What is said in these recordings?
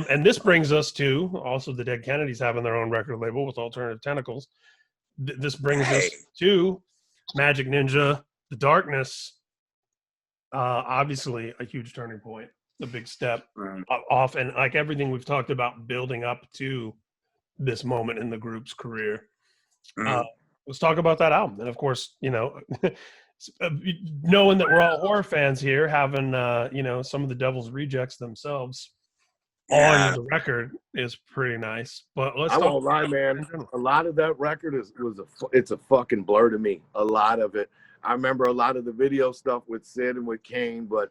And this brings us to also the Dead Kennedys having their own record label with Alternative Tentacles. This brings us to Magic Ninja, The Darkness. Obviously a huge turning point, a big step off, and like everything we've talked about building up to this moment in the group's career. Let's talk about that album. And of course, knowing that we're all horror fans here, having some of the Devil's Rejects themselves on the record is pretty nice. But I won't lie, man. A lot of that record it's a fucking blur to me. A lot of it. I remember a lot of the video stuff with Sid and with Kane, but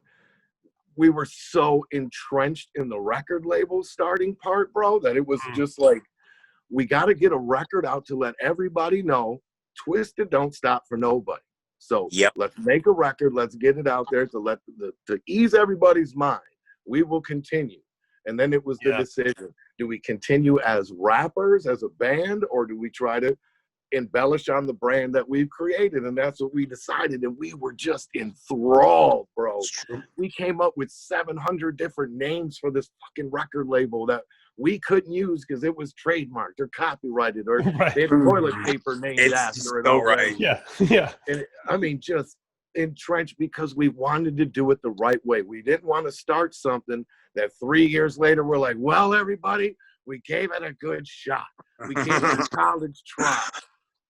we were so entrenched in the record label starting part, bro, that it was just like, we got to get a record out to let everybody know Twiztid don't stop for nobody. So let's make a record. Let's get it out there to ease everybody's mind. We will continue. And then it was the decision. Do we continue as rappers, as a band, or do we try to embellish on the brand that we've created? And that's what we decided. And we were just enthralled, bro. We came up with 700 different names for this fucking record label that we couldn't use because it was trademarked or copyrighted or they had toilet paper named after it. Right. Yeah. And I mean, just entrenched because we wanted to do it the right way. We didn't want to start something that 3 years later we're like, well, everybody, we gave it a good shot. We gave it a college try.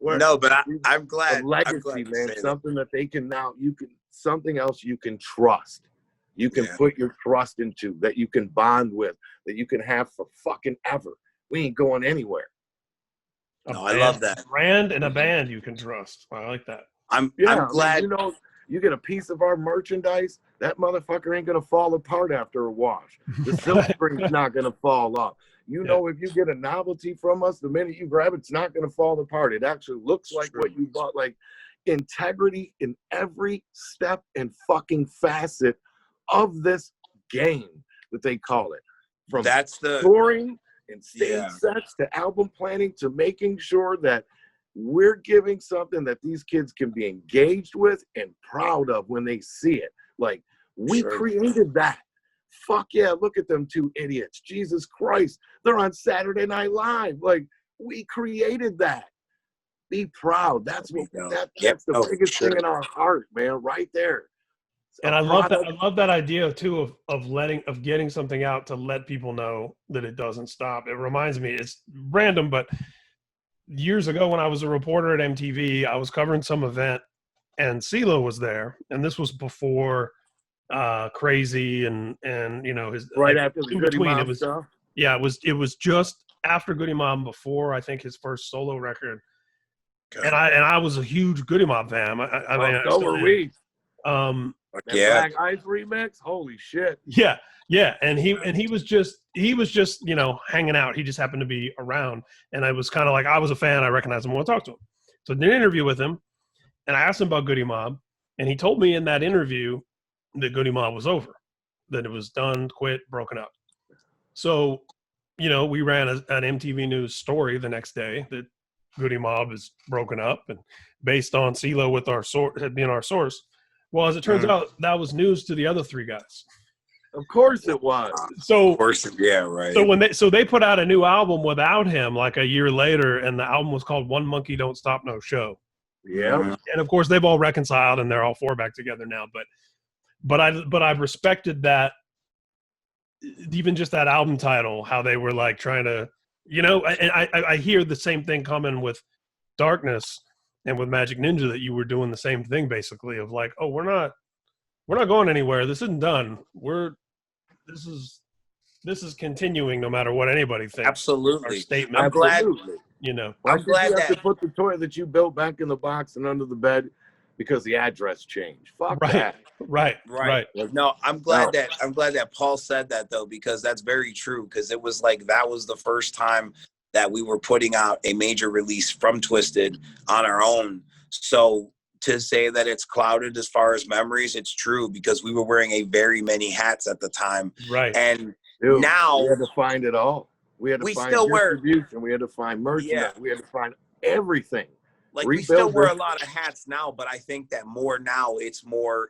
No, but I'm glad. A legacy, man. Something that they can now, something else you can trust. You can put your trust into, that you can bond with, that you can have for fucking ever. We ain't going anywhere. I love that. Brand and a band you can trust. I like that. I'm glad. I mean, you get a piece of our merchandise, that motherfucker ain't gonna fall apart after a wash. The silk screen's not gonna fall off. If you get a novelty from us, the minute you grab it, it's not gonna fall apart. It actually looks like what you bought. Like integrity in every step and fucking facet of this game that they call it. From touring and stage sets to album planning to making sure that we're giving something that these kids can be engaged with and proud of when they see it. Like, we created that. Fuck yeah, look at them two idiots. Jesus Christ, they're on Saturday Night Live. Like, we created that. Be proud. That's what that's the biggest thing in our heart, man, right there. And I love that. I love that idea too of getting something out to let people know that it doesn't stop. It reminds me, it's random, but years ago when I was a reporter at MTV, I was covering some event and CeeLo was there, and this was before Crazy and his after the Goody Mob stuff. Yeah, it was just after Goody Mob, before I think his first solo record. Okay. And I was a huge Goody Mob fan. So were we. Black Ice remix, holy shit. Yeah, and he was just hanging out. He just happened to be around, and I was kind of like, I was a fan. I recognized him. I want to talk to him. So I did an interview with him, and I asked him about Goody Mob, and he told me in that interview that Goody Mob was over, that it was done, quit, broken up. So, we ran an MTV News story the next day that Goody Mob is broken up, and based on CeeLo with had been our source. Well, as it turns out, that was news to the other three guys. Of course it was. So, of course, right. So they put out a new album without him, like a year later, and the album was called One Monkey Don't Stop No Show. Yeah. And of course, they've all reconciled, and they're all four back together now. But I've respected that, even just that album title, how they were like trying to, and I hear the same thing coming with Darkness. And with Magic Ninja, that you were doing the same thing, basically, of like, oh, we're not going anywhere. This isn't done. This is continuing no matter what anybody thinks. Absolutely. Our statement. I'm glad. I'm glad that you put the toy that you built back in the box and under the bed because the address changed. Fuck that. Right. No, I'm glad that Paul said that though, because that's very true. Because it was like that was the first time that we were putting out a major release from Twiztid on our own. So to say that it's clouded as far as memories, it's true, because we were wearing very many hats at the time. Right. And Dude, now we had to find it all. We had to We find still were, distribution. We had to find merchandise. yeah. We had to find everything. Like we still Rebuild wear it. a lot of hats now, but I think that more now it's more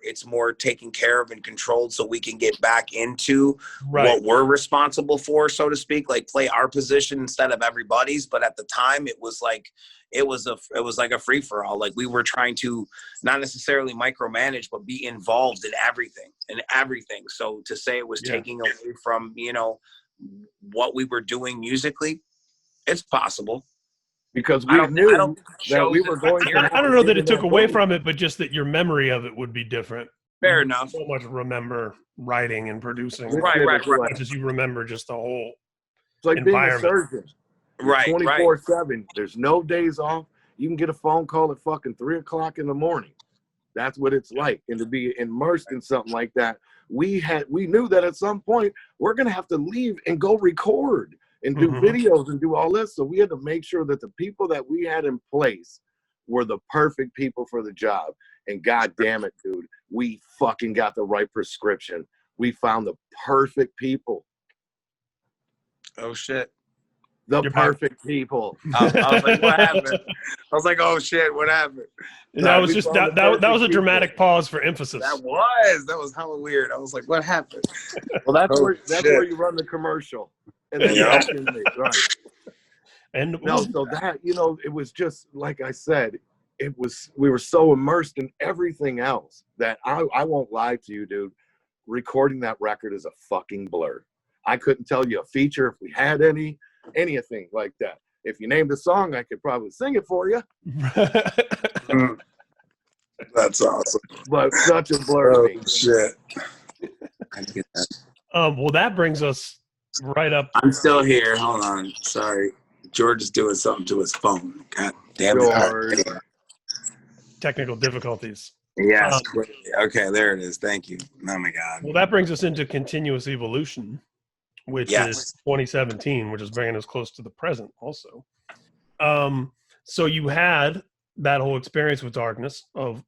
taken care of and controlled so we can get back into what we're responsible for, so to speak, like play our position instead of everybody's. But at the time it was like a free for all. Like we were trying to not necessarily micromanage, but be involved in everything. So to say it was taking away from, you know, what we were doing musically, it's possible. Because we knew that we were going to have I don't to know be that in it took that away movie. from it, but just that your memory of it would be different. Fair You enough. so much remember writing and producing, Right. as much as you remember just the whole It's like being a environment. surgeon. Right. 24/7. There's no days off. You can get a phone call at fucking 3 o'clock in the morning. That's what it's like. And to be immersed in something like that, we knew that at some point we're gonna have to leave and go record and do videos and do all this. So we had to make sure that the people that we had in place were the perfect people for the job. And god damn it, dude, we fucking got the right prescription. We found the perfect people. Oh shit. The perfect people. I was like, what happened? I was like, oh shit, what happened? That was just that was a dramatic pause for emphasis. That was hella weird. I was like, what happened? Well, that's where you run the commercial. And then right. And so that, you know, it was just like I said, we were so immersed in everything else that I won't lie to you, dude. Recording that record is a fucking blur. I couldn't tell you a feature if we had anything like that. If you named a song, I could probably sing it for you. That's awesome. But such a blur. Oh shit. Well, that brings us right up. I'm still here. Hold on. Sorry. George is doing something to his phone. God damn it. Technical difficulties. Yes. Okay, there it is. Thank you. Oh my God. Well, that brings us into Continuous Evolution, which is 2017, which is bringing us close to the present also. So you had that whole experience with Darkness of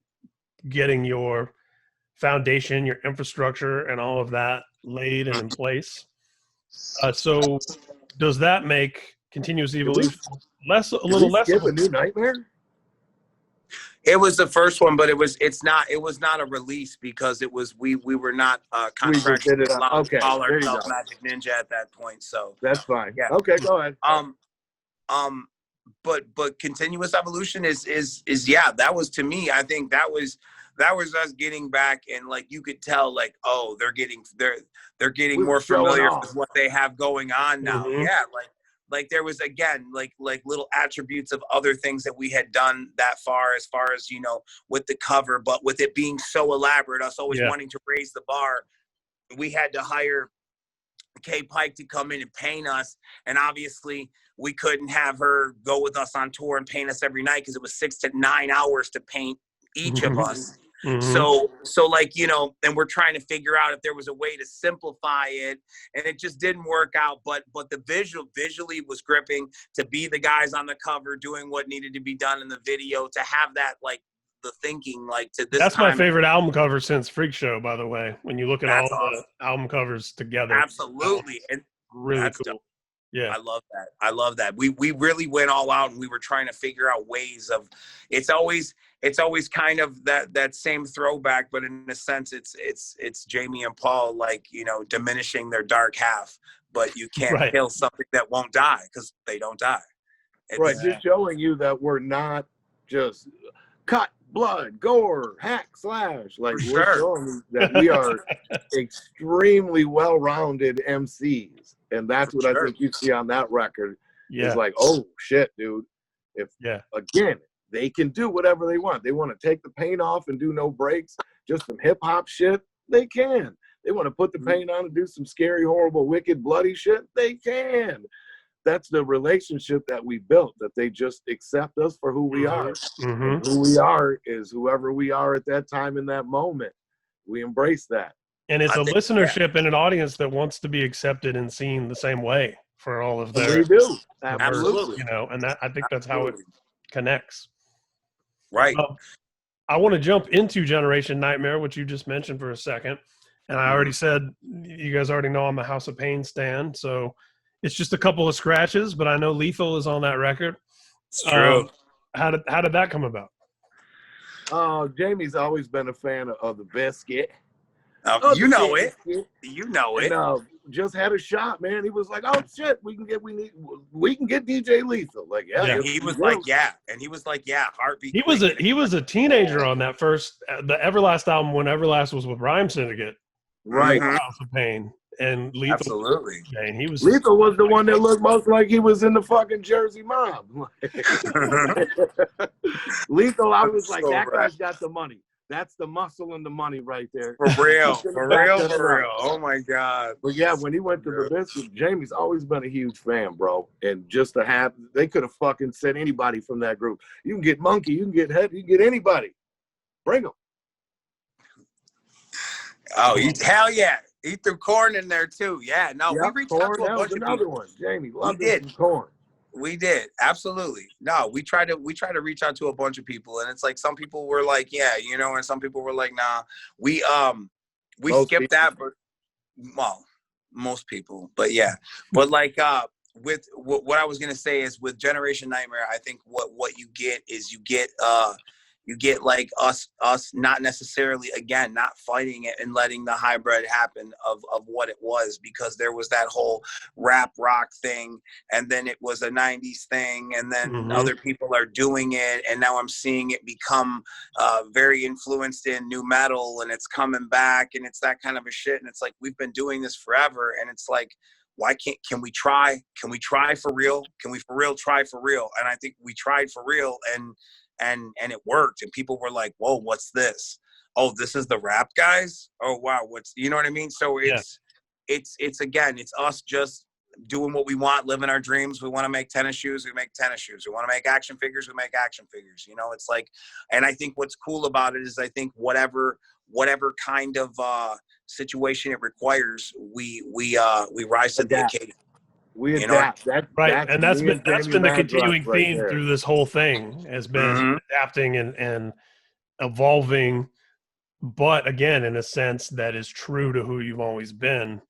getting your foundation, your infrastructure, and all of that laid and in place. So does that make Continuous Evolution a little less? Skip a New Nightmare? It was the first one, but it was not a release because it was we were not contracted to call ourselves Magic Ninja at that point. So that's fine. Yeah. Okay, go ahead. But Continuous Evolution is that was, to me, I think that was us getting back, and like you could tell, like, oh, they're getting more familiar with what they have going on now. Yeah, like there was, again, like little attributes of other things that we had done that far as, you know, with the cover, but with it being so elaborate, us always wanting to raise the bar, we had to hire Kay Pike to come in and paint us. And obviously we couldn't have her go with us on tour and paint us every night because it was 6 to 9 hours to paint each of us. So like, you know, and we're trying to figure out if there was a way to simplify it, and it just didn't work out. But the visually was gripping, to be the guys on the cover doing what needed to be done in the video, to have that, like, the thinking, like, to this. That's my favorite album cover since Freak Show, by the way. When you look at all the album covers together, absolutely, and really cool. Yeah, I love that. We really went all out, and we were trying to figure out ways of. It's always kind of that same throwback, but in a sense, it's Jamie and Paul, like, you know, diminishing their dark half, but you can't kill something that won't die because they don't die. Just showing you that we're not just cut, blood, gore, hack, slash. Like, we're showing you that we are extremely well-rounded MCs. And that's what I think you see on that record. It's like, oh, shit, dude. Again, they can do whatever they want. They want to take the paint off and do no breaks, just some hip-hop shit. They can. They want to put the paint on and do some scary, horrible, wicked, bloody shit. They can. That's the relationship that we built, that they just accept us for who we are. And who we are is whoever we are at that time in that moment. We embrace that. And it's a listenership and an audience that wants to be accepted and seen the same way for all of their. They do. Absolutely. You know, and I think that's how it connects. Right. I want to jump into Generation Nightmare, which you just mentioned for a second. And I already said, you guys already know I'm a House of Pain stan. So It's just a couple of scratches, but I know Lethal is on that record. It's true. How did that come about? Jamie's always been a fan of the Biscuit. You know it. You know it. And just had a shot, man. He was like, "Oh shit, we can get DJ Lethal." Like, yeah. He was like, yeah, and he was like, yeah, heartbeat. He was a teenager on that first the Everlast album when Everlast was with Rhyme Syndicate, right? House of Pain and Lethal. Absolutely. And he was Lethal was the one that looked most like he was in the fucking Jersey Mob. Lethal, I was like, that guy's got the money. That's the muscle and the money right there. For real. For real. Oh my God. But yeah, when he went to the Biscuit, Jamie's always been a huge fan, bro. And just to have, they could have fucking said anybody from that group. You can get Monkey, you can get Head, you can get anybody. Bring them. Oh, hell yeah. He threw Corn in there too. Yeah, no, we reached out to a bunch of people. One. Jamie, we did. Corn. We did, absolutely. No, we tried to reach out to a bunch of people, and it's like some people were like, yeah, you know, and some people were like, nah. We most skipped people. That, but well, most people, but yeah, but like with what I was gonna say is with Generation Nightmare, I think what you get is you get like us not necessarily, again, not fighting it and letting the hybrid happen of what it was, because there was that whole rap rock thing, and then it was a 90s thing, and then other people are doing it, and now I'm seeing it become very influenced in new metal, and it's coming back, and it's that kind of a shit, and it's like, we've been doing this forever, and it's like, why can we try for real? Can we for real try for real? And I think we tried for real, and it worked, and people were like, whoa, what's this? Oh, this is the rap guys? Oh wow, what's, you know what I mean? So it's again, it's us just doing what we want, living our dreams. We want to make tennis shoes, we make tennis shoes. We want to make action figures, we make action figures. You know, it's like, and I think what's cool about it is, I think whatever kind of situation it requires, we rise to the occasion. We adapt. And that's been the continuing theme through this whole thing, has been adapting and evolving, but again, in a sense that is true to who you've always been,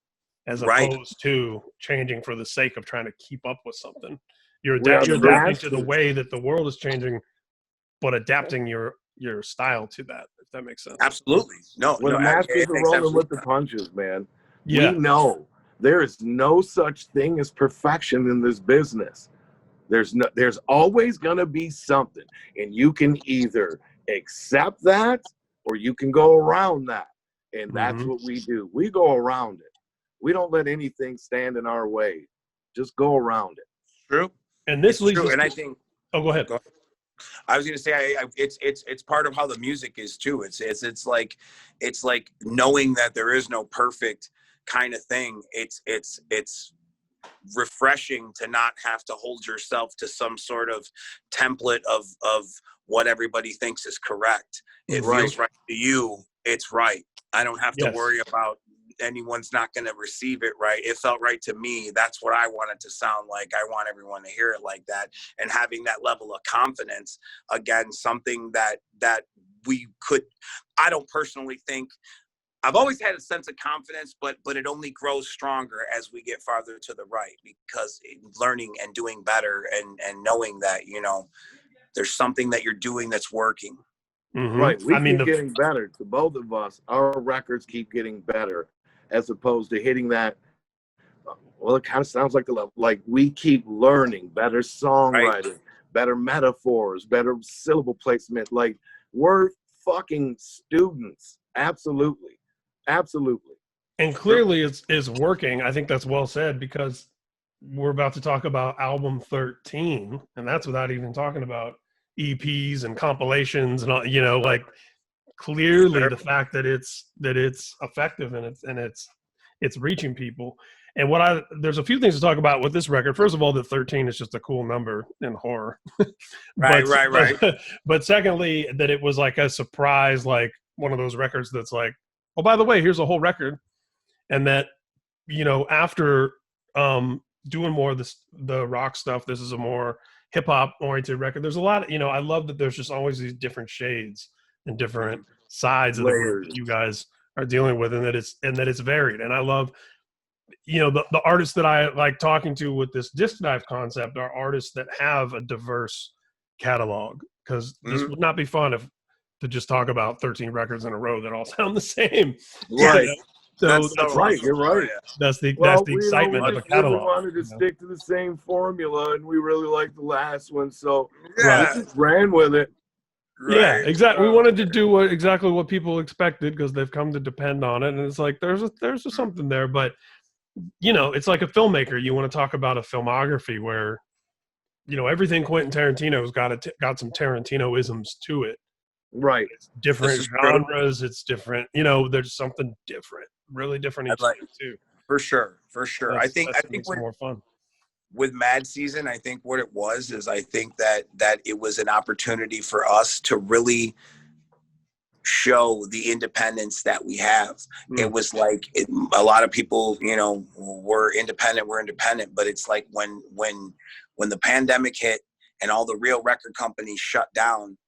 as opposed to changing for the sake of trying to keep up with something. You're adapting to the way that the world is changing, but adapting your style to that, if that makes sense. Absolutely. No, the masters are rolling with the punches, man. Yeah. We know there is no such thing as perfection in this business. There's always gonna be something, and you can either accept that or you can go around that, and that's what we do. We go around it. We don't let anything stand in our way. Just go around it. True. And this leads us and I think. Oh, go ahead. I was gonna say, it's part of how the music is too. It's like knowing that there is no perfect kind of thing. It's refreshing to not have to hold yourself to some sort of template of what everybody thinks is correct. It feels right to you. It's right. I don't have to worry about anyone's not going to receive it right. It felt right to me. That's what I wanted to sound like. I want everyone to hear it like that. And having that level of confidence, again, something that we could, I don't personally think, I've always had a sense of confidence, but it only grows stronger as we get farther to the right, because learning and doing better and knowing that, you know, there's something that you're doing that's working. Right. We keep getting better. To both of us, our records keep getting better, as opposed to hitting that. Well, it kind of sounds like we keep learning better songwriting, better metaphors, better syllable placement. Like, we're fucking students. Absolutely. And clearly it's working. I think that's well said, because we're about to talk about album 13, and that's without even talking about EPs and compilations and all, you know, like, clearly the fact that it's effective and it's reaching people. And there's a few things to talk about with this record. First of all, that 13 is just a cool number in horror. Right. But secondly, that it was like a surprise, like one of those records that's like, oh, by the way, here's a whole record. And that, you know, after doing more of the rock stuff, this is a more hip hop oriented record. There's a lot of, you know, I love that there's just always these different shades and different sides of the group that you guys are dealing with, and that it's varied. And I love you know, the artists that I like talking to with this disc dive concept are artists that have a diverse catalog, because this would not be fun if to just talk about 13 records in a row that all sound the same. Right. So so Right, you're right. that's the Well, excitement of a just really catalog. wanted to you know? stick to the same formula, and we really liked the last one, so Yeah. we just ran with it. Yeah, Right. exactly. We wanted to do exactly what people expected, because they've come to depend on it, and it's like there's something there. But you know, it's like a filmmaker. You want to talk about a filmography where, you know, everything Quentin Tarantino's got some Tarantino-isms to it. Right. It's different This is true. genres. It's different. You know, there's something different, really different each like- time too. For sure. That's I think makes it more fun. with Mad Season, I think what it was is I think that it was an opportunity for us to really show the independence that we have. It was like a lot of people, you know, we're independent, but it's like when the pandemic hit and all the real record companies shut down,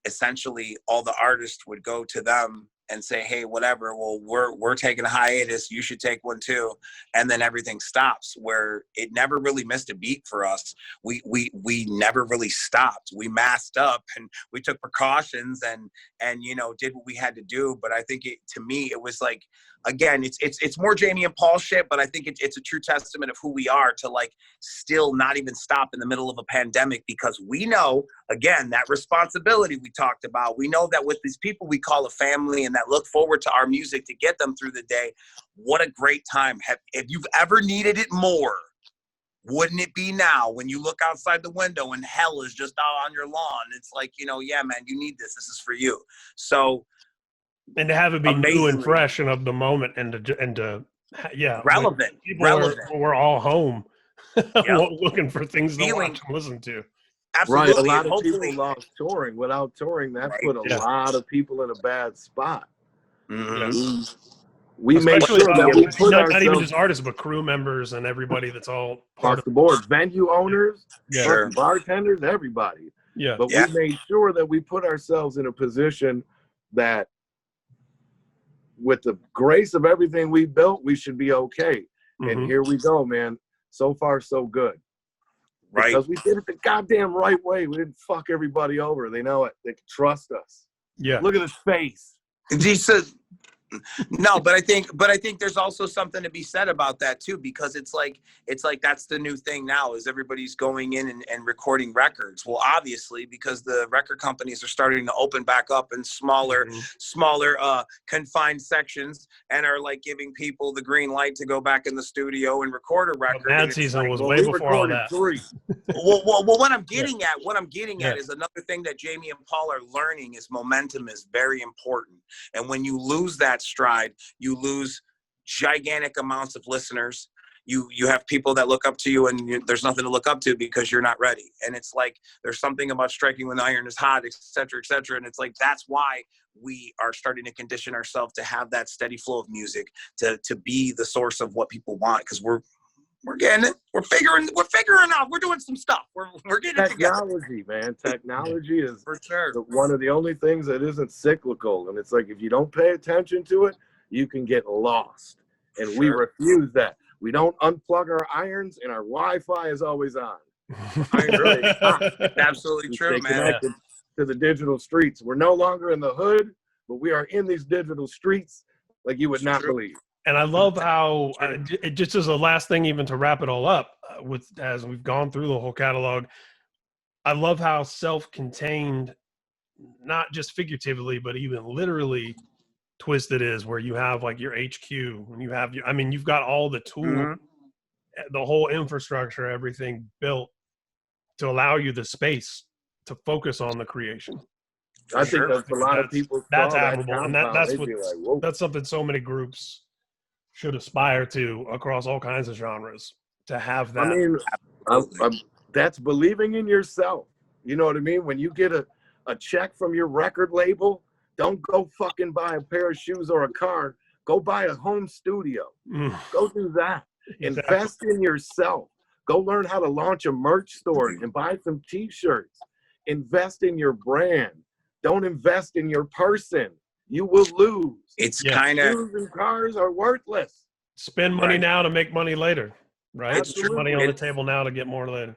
essentially all the artists would go to them and say, hey, whatever, well, we're taking a hiatus, you should take one too. And then everything stops, where it never really missed a beat for us. We never really stopped. We masked up and we took precautions and you know, did what we had to do. But I think to me, it was like, again, it's more Jamie and Paul shit, but I think it's a true testament of who we are to like still not even stop in the middle of a pandemic, because we know, again, that responsibility we talked about. We know that with these people we call a family and that look forward to our music to get them through the day, what a great time. If you've ever needed it more, wouldn't it be now when you look outside the window and hell is just out on your lawn? It's like, you know, yeah, man, you need this. This is for you. So, and to have it be new and amazingly fresh and of the moment, and to relevant. We're all home Yep. looking for things to Feeling- watch and listen to. Absolutely. Right. A lot And of people lost touring. Without touring, that Right. put a lot of people in a bad spot. Mhm. We made Especially, sure that we put not even ourselves just artists, but crew members and everybody that's all part across of the board, venue owners, Sure. bartenders, everybody. Yeah. But Yeah. we made sure that we put ourselves in a position that, with the grace of everything we built, we should be okay. And Mhm. here we go, man. So far, so good. Right. Because we did it the goddamn right way. We didn't fuck everybody over. They know it. They can trust us. Yeah. Look at his face. He says, no, but I think there's also something to be said about that too, because it's like that's the new thing now, is everybody's going in and recording records. Well, obviously, because the record companies are starting to open back up in smaller confined sections and are like giving people the green light to go back in the studio and record a record. Mad Season like, was way before all that. 3. well, what I'm getting at is another thing that Jamie and Paul are learning is momentum is very important. And when you lose that stride, you lose gigantic amounts of listeners. You have people that look up to you, and there's nothing to look up to because you're not ready. And it's like there's something about striking when the iron is hot, et cetera, et cetera. And it's like that's why we are starting to condition ourselves to have that steady flow of music to be the source of what people want, because we're getting it. We're figuring out. We're doing some stuff. We're getting it together. Technology, man. Technology is For sure. one of the only things that isn't cyclical. And it's like, if you don't pay attention to it, you can get lost. And we refuse that. We don't unplug our irons, and our Wi-Fi is always on. It's absolutely We true, stay man. connected to the digital streets. We're no longer in the hood, but we are in these digital streets like you would not believe. And I love how it just as a last thing, even to wrap it all up, as we've gone through the whole catalog, I love how self-contained, not just figuratively, but even literally, Twiztid is, where you have like your HQ and you have you've got all the tools, the whole infrastructure, everything built to allow you the space to focus on the creation. I think that's a lot of people. That's saw that admirable, and compound, that's they'd what be like, whoa. that's something so many groups should aspire to across all kinds of genres, to have that. I mean, that's believing in yourself. You know what I mean? When you get a check from your record label, don't go fucking buy a pair of shoes or a car. Go buy a home studio. Go do that. Exactly. Invest in yourself. Go learn how to launch a merch store and buy some t-shirts. Invest in your brand. Don't invest in your person. You will lose. It's kind of Shoes and cars are worthless. spend money now to make money later, right? It's Put money on the table now to get more later.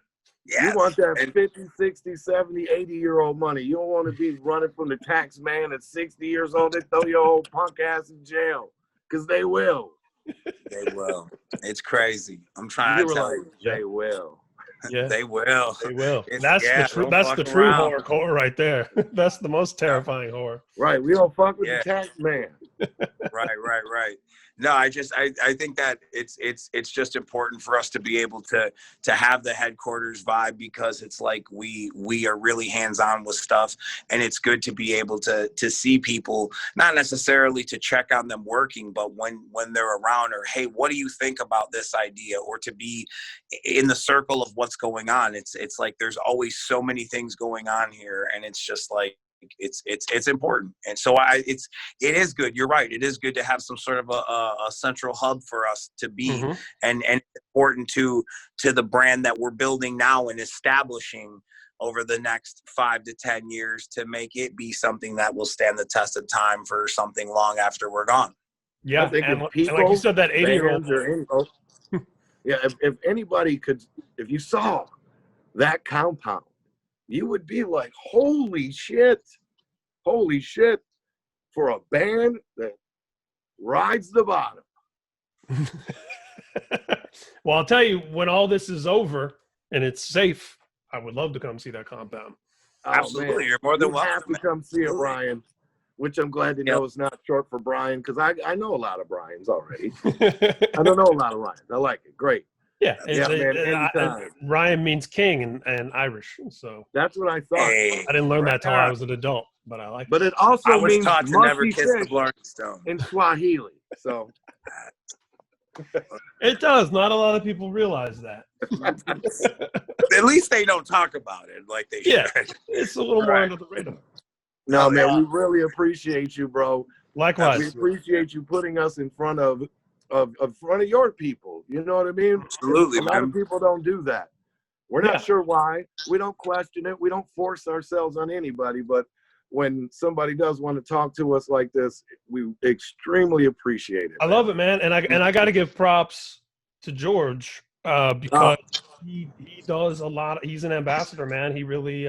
Yeah, You want that 50, 60, 70, 80-year-old money. You don't want to be running from the tax man at 60 years old. They throw your old punk ass in jail, because they will. They will. It's crazy. I'm trying You to were tell like, you. they will. Yeah, They will. they will. It's- That's yeah, the true. don't That's fuck the true around. horror right there. That's the most terrifying horror. Right. We don't fuck with Yeah. the tax man. Right. No, I think that it's just important for us to be able to have the headquarters vibe, because it's like we are really hands-on with stuff, and it's good to be able to see people, not necessarily to check on them working, but when they're around, or hey, what do you think about this idea, or to be in the circle of what's going on. It's like there's always so many things going on here, and it's just like it's important. And so it is good. You're right. It is good to have some sort of a central hub for us to be, and it's important to the brand that we're building now and establishing over the next 5 to 10 years, to make it be something that will stand the test of time for something long after we're gone. Yeah, I think and if people, like you said, that 80-year-old. Yeah, if anybody could, if you saw that compound, you would be like, holy shit, for a band that rides the bottom. Well, I'll tell you, when all this is over and it's safe, I would love to come see that compound. Oh, Absolutely, man. you're more than You welcome. have to come see it, Absolutely. Brian, which I'm glad to know is not short for Brian, because I know a lot of Brians already. I don't know a lot of Ryans. I like it. Great. Yeah, man, anytime. Ryan means king and Irish, so That's what I thought. Hey, I didn't learn that till I Yeah. was an adult, but I like. But it also I was means taught to never musty kiss the fish Blarney Stone. in Swahili. So It does. Not a lot of people realize that. At least they don't talk about it like they should. Yeah, it's a little more Right. under the radar. no, Oh, man, yeah. we really appreciate you, bro. We Likewise. appreciate you putting us in front of your people. You know what I mean? Absolutely, A lot man. of people don't do that. We're Yeah. not sure why. We don't question it. We don't force ourselves on anybody. But when somebody does want to talk to us like this, we extremely appreciate it. I love it, man, and I got to give props to George because he does a lot. He's an ambassador, man. He really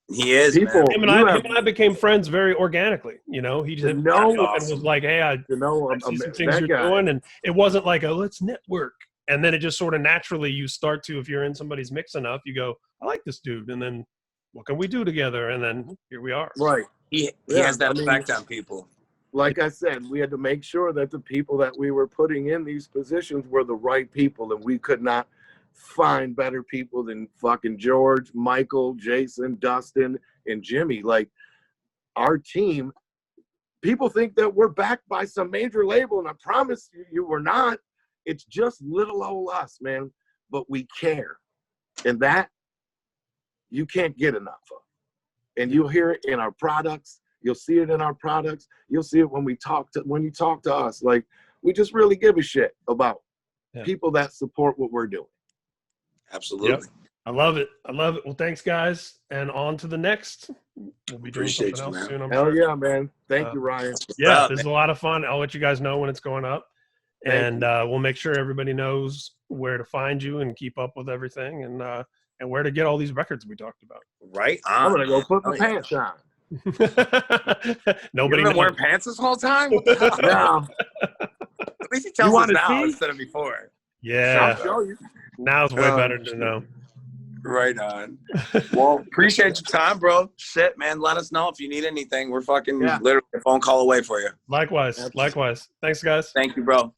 He is, People- man. him and I became friends very organically. You know, he just To know- and was like, "Hey, I You know, see some things you're doing," and it wasn't like a let's network. And then it just sort of naturally you start to, if you're in somebody's mix enough, you go, "I like this dude," and then what can we do together? And then here we are. Right. He Yeah, has that I mean- effect on people. Like I said, we had to make sure that the people that we were putting in these positions were the right people, and we could not find better people than fucking George, Michael, Jason, Dustin, and Jimmy. Like, our team, people think that we're backed by some major label, and I promise you we're not. It's just little old us, man. But we care, and that you can't get enough of. And you'll hear it in our products. You'll see it in our products. You'll see it when you talk to us. Like, we just really give a shit about people that support what we're doing. Absolutely. Yep. I love it. Well, thanks, guys, and on to the next. We'll be doing Appreciate something you, else man. soon. I'm Hell sure. yeah, man. Thank you, Ryan. Yeah, up, this is a lot of fun. I'll let you guys know when it's going up, Thank and we'll make sure everybody knows where to find you and keep up with everything, and where to get all these records we talked about. Right I'm on. gonna go put my Oh, yeah. pants on. Nobody You've been wearing knows. pants this whole time? What the hell? Now, At least he tells us wanna now see? instead of before. Yeah, I'll show you. now it's way Oh, better to shit. know. Right on. Well, appreciate your time, bro. Shit, man. Let us know if you need anything. We're fucking Yeah. literally a phone call away for you. Likewise. Thanks, guys. Thank you, bro.